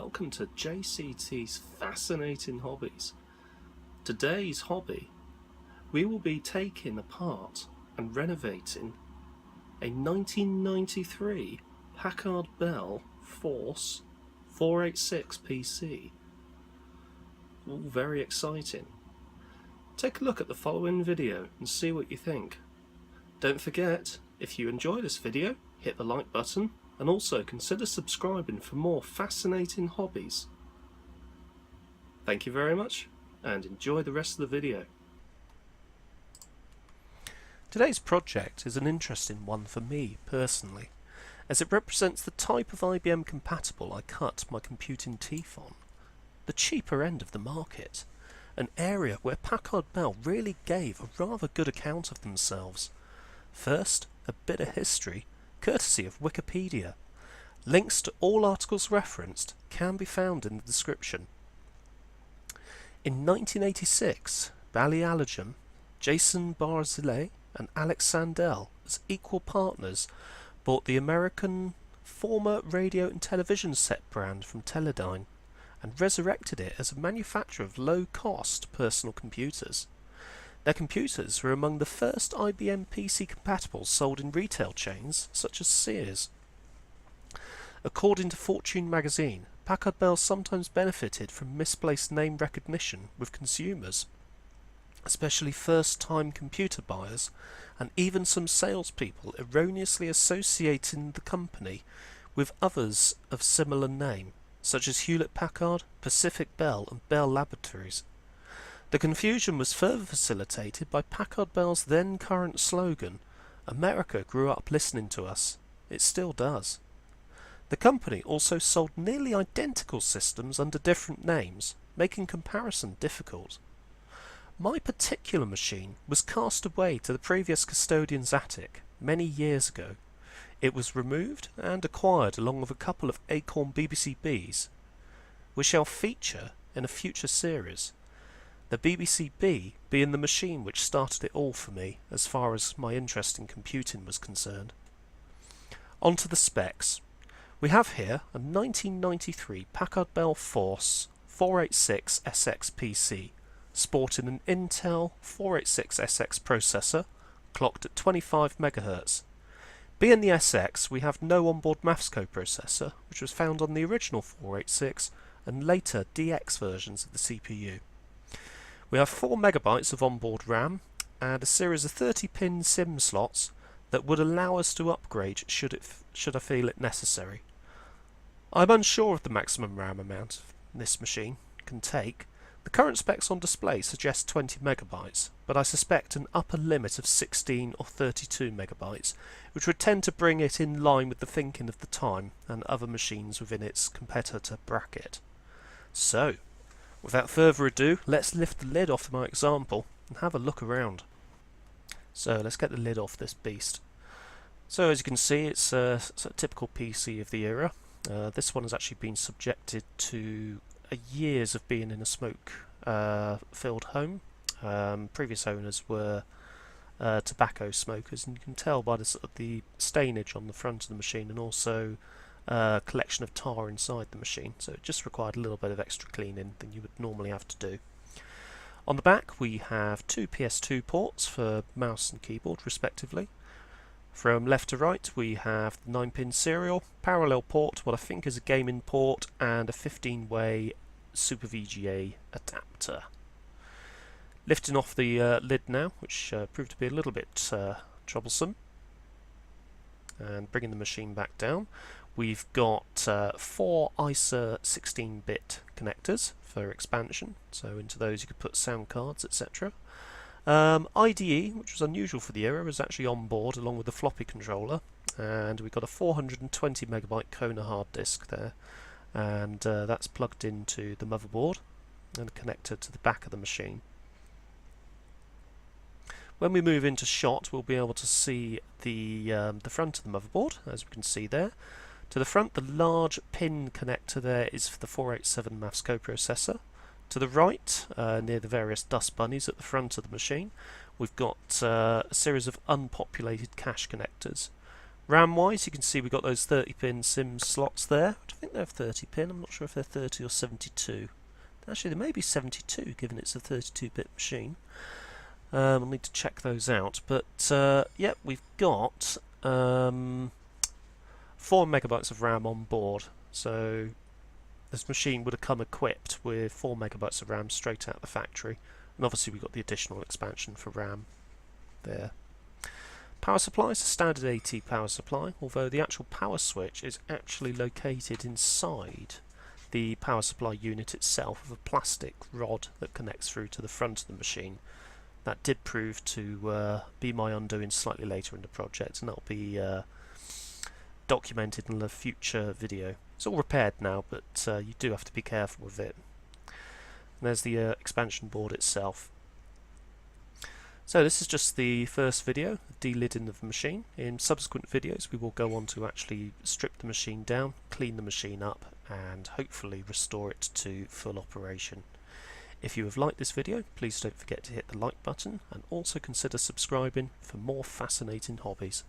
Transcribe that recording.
welcome to JCT's Fascinating Hobbies. Today's hobby, we will be taking apart and renovating a 1993 Packard Bell Force 486 PC. All very exciting. Take a look at the following video and see what you think. Don't forget, if you enjoy this video, hit the like button and also consider subscribing for more fascinating hobbies. Thank you very much and enjoy the rest of the video. Today's project is an interesting one for me personally, as it represents the type of IBM compatible I cut my computing teeth on. The cheaper end of the market, an area where Packard Bell really gave a rather good account of themselves. First, a bit of history, courtesy of Wikipedia. Links to all articles referenced can be found in the description. In 1986, Bally-Allergan, Jason Barzilay and Alex Sandell, as equal partners, bought the American former radio and television set brand from Teledyne and resurrected it as a manufacturer of low-cost personal computers. Their computers were among the first IBM PC compatibles sold in retail chains such as Sears. According to Fortune magazine, Packard Bell sometimes benefited from misplaced name recognition with consumers, especially first-time computer buyers, and even some salespeople erroneously associating the company with others of similar name, such as Hewlett-Packard, Pacific Bell and Bell Laboratories. The confusion was further facilitated by Packard Bell's then current slogan, "America grew up listening to us." It still does. The company also sold nearly identical systems under different names, making comparison difficult. My particular machine was cast away to the previous custodian's attic many years ago. It was removed and acquired along with a couple of Acorn BBC-Bs. We shall feature in a future series. The BBC-B being the machine which started it all for me as far as my interest in computing was concerned. On to the specs. We have here a 1993 Packard Bell Force 486 SX PC, sporting an Intel 486SX processor, clocked at 25 MHz. Being the SX, we have no onboard maths coprocessor, which was found on the original 486 and later DX versions of the CPU. We have 4 MB of onboard RAM and a series of 30-pin SIM slots that would allow us to upgrade should I feel it necessary. I'm unsure of the maximum RAM amount this machine can take. The current specs on display suggest 20 MB, but I suspect an upper limit of 16 or 32 MB, which would tend to bring it in line with the thinking of the time and other machines within its competitor bracket. So, without further ado, let's lift the lid off my example and have a look around. So let's get the lid off this beast. So as you can see, it's a typical PC of the era. This one has actually been subjected to years of being in a smoke-filled home. Previous owners were tobacco smokers, and you can tell by the stainage on the front of the machine and also collection of tar inside the machine, so it just required a little bit of extra cleaning than you would normally have to do. On the back we have 2 PS2 ports for mouse and keyboard respectively. From left to right we have the 9-pin serial, parallel port, what I think is a gaming port, and a 15-way Super VGA adapter. Lifting off the lid now, which proved to be a little bit troublesome, and bringing the machine back down. We've got 4 ISA 16-bit connectors for expansion, so into those you could put sound cards, etc. IDE, which was unusual for the era, was actually on board along with the floppy controller, and we've got a 420 MB Kona hard disk there, and that's plugged into the motherboard and connected to the back of the machine. When we move into shot, we'll be able to see the front of the motherboard, as we can see there. To the front, the large pin connector there is for the 487 maths coprocessor. To the right, near the various dust bunnies at the front of the machine, we've got a series of unpopulated cache connectors. RAM wise, you can see we've got those 30 pin SIM slots there. I think they're 30 pin, I'm not sure if they're 30 or 72. Actually, they may be 72, given it's a 32-bit machine. I'll need to check those out. But, yeah, we've got 4 megabytes of RAM on board. So this machine would have come equipped with 4 megabytes of RAM straight out of the factory. And obviously we've got the additional expansion for RAM there. Power supply is a standard AT power supply, although the actual power switch is actually located inside the power supply unit itself with a plastic rod that connects through to the front of the machine. That did prove to be my undoing slightly later in the project, and that'll be documented in a future video. It's all repaired now, but you do have to be careful with it. And there's the expansion board itself. So this is just the first video, the delidding of the machine. In subsequent videos we will go on to actually strip the machine down, clean the machine up, and hopefully restore it to full operation. If you have liked this video, please don't forget to hit the like button and also consider subscribing for more fascinating hobbies.